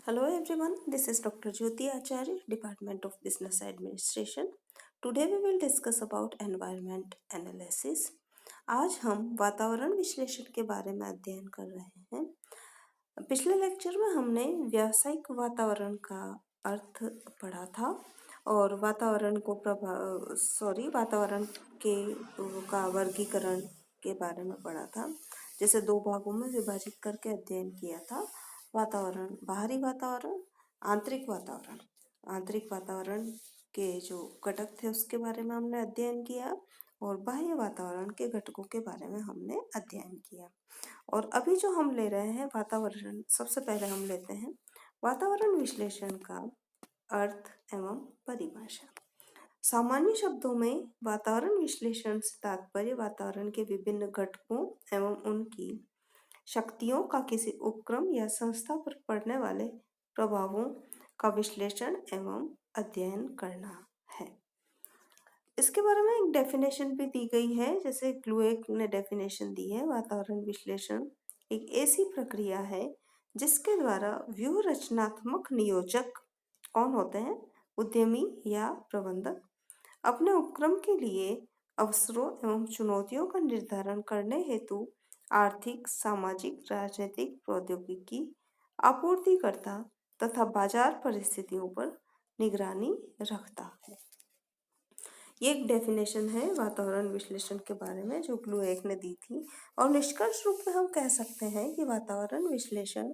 Hello everyone, this is Dr. Jyoti Acharya, Department of Business Administration. Today we will discuss about environment analysis. आज हम वातावरण विश्लेषण के बारे में अध्ययन कर रहे हैं। पिछले लेक्चर में हमने व्यावसायिक वातावरण का अर्थ पढ़ा था और वातावरण के का वर्गीकरण के बारे में पढ़ा था, जैसे दो भागों में विभाजित करके अध्ययन किया था। वातावरण, बाहरी वातावरण, आंतरिक वातावरण। आंतरिक वातावरण के जो घटक थे उसके बारे में हमने अध्ययन किया और बाह्य वातावरण के घटकों के बारे में हमने अध्ययन किया। और अभी जो हम ले रहे हैं वातावरण, सबसे पहले हम लेते हैं वातावरण विश्लेषण का अर्थ एवं परिभाषा। सामान्य शब्दों में वातावरण विश्लेषण से तात्पर्य वातावरण के विभिन्न घटकों एवं उनकी शक्तियों का किसी उपक्रम या संस्था पर पड़ने वाले प्रभावों का विश्लेषण एवं अध्ययन करना है। इसके बारे में एक डेफिनेशन भी दी गई है, जैसे ग्लूएक ने डेफिनेशन दी है। वातावरण विश्लेषण एक ऐसी प्रक्रिया है जिसके द्वारा व्यूह रचनात्मक नियोजक कौन होते हैं, उद्यमी या प्रबंधक, अपने उपक्रम के लिए अवसरों एवं चुनौतियों का निर्धारण करने हेतु आर्थिक, सामाजिक, राजनीतिक, प्रौद्योगिकी, आपूर्तिकर्ता तथा बाजार परिस्थितियों पर निगरानी रखता है। ये एक डेफिनेशन है वातावरण विश्लेषण के बारे में जो ग्लूएक ने दी थी। और निष्कर्ष रूप में हम कह सकते हैं कि वातावरण विश्लेषण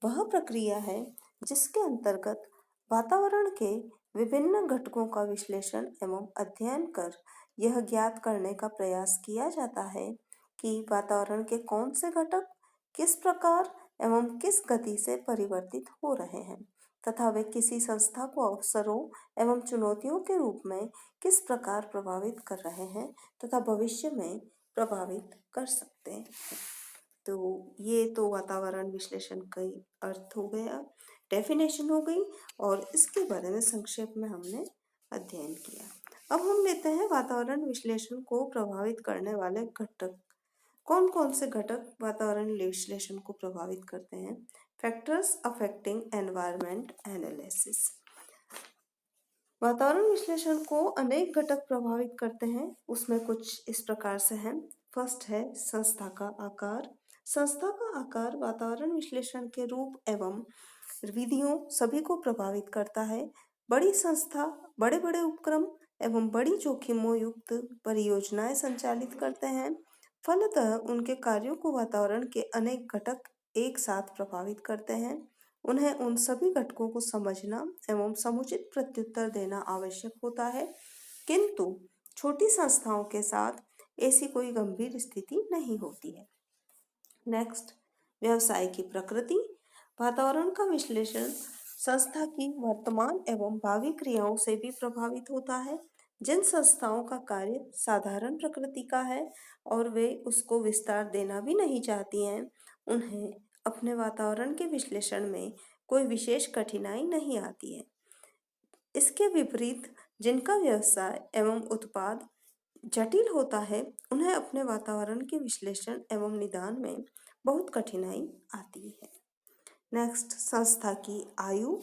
वह प्रक्रिया है जिसके अंतर्गत वातावरण के विभिन्न घटकों का विश्लेषण एवं अध्ययन कर यह ज्ञात करने का प्रयास किया जाता है कि वातावरण के कौन से घटक किस प्रकार एवं किस गति से परिवर्तित हो रहे हैं तथा वे किसी संस्था को अवसरों एवं चुनौतियों के रूप में किस प्रकार प्रभावित कर रहे हैं तथा भविष्य में प्रभावित कर सकते हैं। तो ये तो वातावरण विश्लेषण का अर्थ हो गया, डेफिनेशन हो गई और इसके बारे में संक्षेप में हमने अध्ययन किया। अब हम लेते हैं वातावरण विश्लेषण को प्रभावित करने वाले घटक। कौन कौन से घटक वातावरण विश्लेषण को प्रभावित करते हैं? Factors affecting environment analysis. वातावरण विश्लेषण को अनेक घटक प्रभावित करते हैं, उसमें कुछ इस प्रकार से हैं। फर्स्ट है संस्था का आकार। संस्था का आकार वातावरण विश्लेषण के रूप एवं विधियों सभी को प्रभावित करता है। बड़ी संस्था बड़े बड़े उपक्रम एवं बड़ी जोखिमों युक्त परियोजनाएं संचालित करते हैं। फलतः उनके कार्यों को वातावरण के अनेक घटक एक साथ प्रभावित करते हैं। उन्हें उन सभी घटकों को समझना एवं समुचित प्रत्युत्तर देना आवश्यक होता है, किंतु छोटी संस्थाओं के साथ ऐसी कोई गंभीर स्थिति नहीं होती है। नेक्स्ट, व्यवसाय की प्रकृति। वातावरण का विश्लेषण संस्था की वर्तमान एवं भावी क्रियाओं से भी प्रभावित होता है। जिन संस्थाओं का कार्य साधारण प्रकृति का है और वे उसको विस्तार देना भी नहीं चाहती हैं, उन्हें अपने वातावरण के विश्लेषण में कोई विशेष कठिनाई नहीं आती है। इसके विपरीत जिनका व्यवसाय एवं उत्पाद जटिल होता है, उन्हें अपने वातावरण के विश्लेषण एवं निदान में बहुत कठिनाई आती है। नेक्स्ट, संस्था की आयु।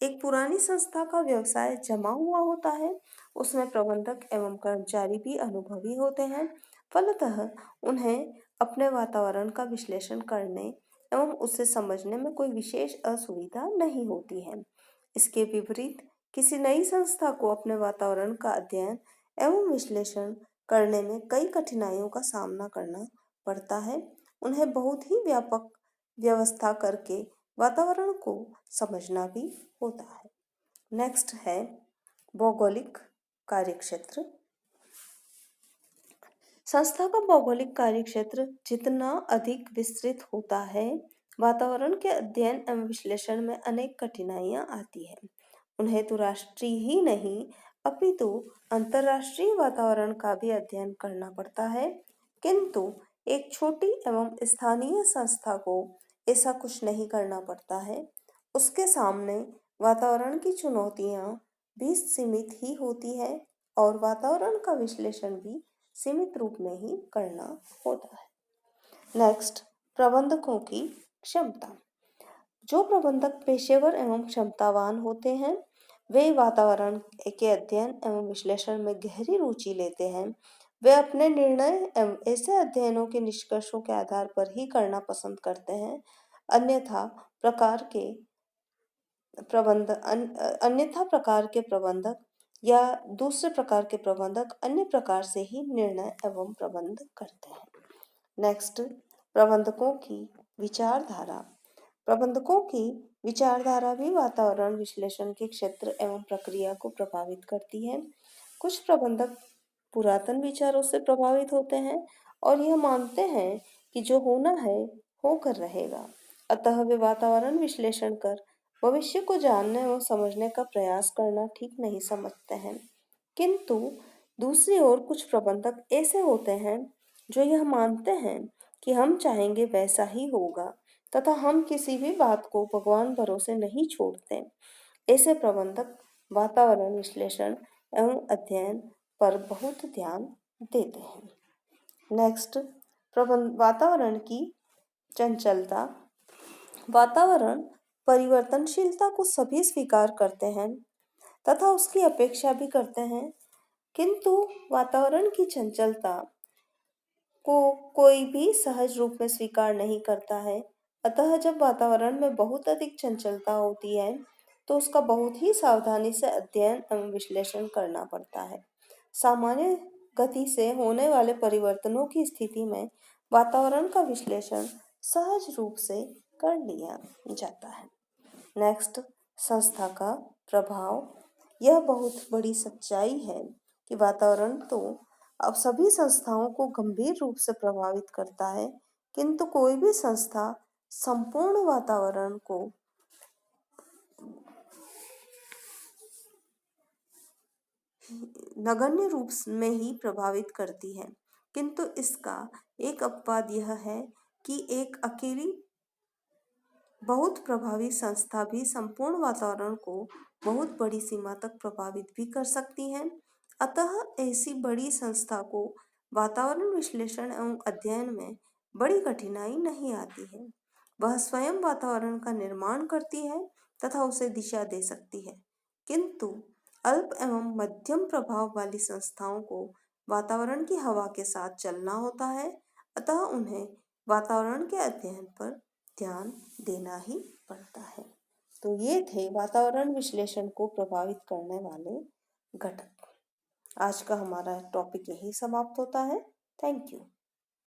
एक पुरानी संस्था का व्यवसाय जमा हुआ होता है, उसमें प्रबंधक एवं कर्मचारी भी अनुभवी होते हैं, फलतः उन्हें अपने वातावरण का विश्लेषण करने एवं उसे समझने में कोई विशेष असुविधा नहीं होती है। इसके विपरीत किसी नई संस्था को अपने वातावरण का अध्ययन एवं विश्लेषण करने में कई कठिनाइयों का सामना करना पड़ता है। उन्हें बहुत ही व्यापक व्यवस्था करके वातावरण को समझना भी होता है। नेक्स्ट है भौगोलिक कार्यक्षेत्र। संस्था का भौगोलिक कार्यक्षेत्र जितना अधिक विस्तृत होता है, वातावरण के अध्ययन एवं विश्लेषण में अनेक कठिनाइयां आती हैं। उन्हें तो राष्ट्रीय ही नहीं अपितु अंतर्राष्ट्रीय वातावरण का भी अध्ययन करना पड़ता है, किंतु एक छोटी एवं स्थानीय संस्था को ऐसा कुछ नहीं करना पड़ता है। उसके सामने वातावरण की चुनौतियां भी सीमित ही होती है और वातावरण का विश्लेषण भी सीमित रूप में ही करना होता है। नेक्स्ट, प्रबंधकों की क्षमता। जो प्रबंधक पेशेवर एवं क्षमतावान होते हैं वे वातावरण के अध्ययन एवं विश्लेषण में गहरी रुचि लेते हैं। वे अपने निर्णय एवं ऐसे अध्ययनों के निष्कर्षों के आधार पर ही करना पसंद करते हैं। अन्यथा प्रकार के अन्यथा प्रकार के प्रबंधक या दूसरे प्रकार के प्रबंधक अन्य प्रकार से ही निर्णय एवं प्रबंध करते हैं। नेक्स्ट, प्रबंधकों की विचारधारा। प्रबंधकों की विचारधारा भी वातावरण विश्लेषण के क्षेत्र एवं प्रक्रिया को प्रभावित करती है। कुछ प्रबंधक पुरातन विचारों से प्रभावित होते हैं और यह मानते हैं कि जो होना है होकर रहेगा। अतः वे वातावरण विश्लेषण कर भविष्य को जानने और समझने का प्रयास करना ठीक नहीं समझते हैं। किंतु दूसरी ओर कुछ प्रबंधक ऐसे होते हैं जो यह मानते हैं कि हम चाहेंगे वैसा ही होगा तथा हम किसी भी बात को भगवान भरोसे नहीं छोड़ते। ऐसे प्रबंधक वातावरण विश्लेषण एवं अध्ययन पर बहुत ध्यान देते हैं। नेक्स्ट, वातावरण की चंचलता। वातावरण परिवर्तनशीलता को सभी स्वीकार करते हैं तथा उसकी अपेक्षा भी करते हैं, किंतु वातावरण की चंचलता को कोई भी सहज रूप में स्वीकार नहीं करता है। अतः जब वातावरण में बहुत अधिक चंचलता होती है तो उसका बहुत ही सावधानी से अध्ययन एवं विश्लेषण करना पड़ता है। सामान्य गति से होने वाले परिवर्तनों की स्थिति में वातावरण का विश्लेषण सहज रूप से कर लिया जाता है। नेक्स्ट, संस्था का प्रभाव। यह बहुत बड़ी सच्चाई है कि वातावरण तो अब सभी संस्थाओं को गंभीर रूप से प्रभावित करता है, किंतु कोई भी संस्था संपूर्ण वातावरण को नगण्य रूप में ही प्रभावित करती है। किंतु इसका एक अपवाद यह है कि एक अकेली बहुत प्रभावी संस्था भी संपूर्ण वातावरण को बहुत बड़ी सीमा तक प्रभावित भी कर सकती है। अतः ऐसी बड़ी संस्था को वातावरण विश्लेषण एवं अध्ययन में बड़ी कठिनाई नहीं आती है। वह स्वयं वातावरण का निर्माण करती है तथा उसे दिशा दे सकती है, किंतु अल्प एवं मध्यम प्रभाव वाली संस्थाओं को वातावरण की हवा के साथ चलना होता है। अतः उन्हें वातावरण के अध्ययन पर ध्यान देना ही पड़ता है। तो ये थे वातावरण विश्लेषण को प्रभावित करने वाले घटक। आज का हमारा टॉपिक यही समाप्त होता है। Thank you.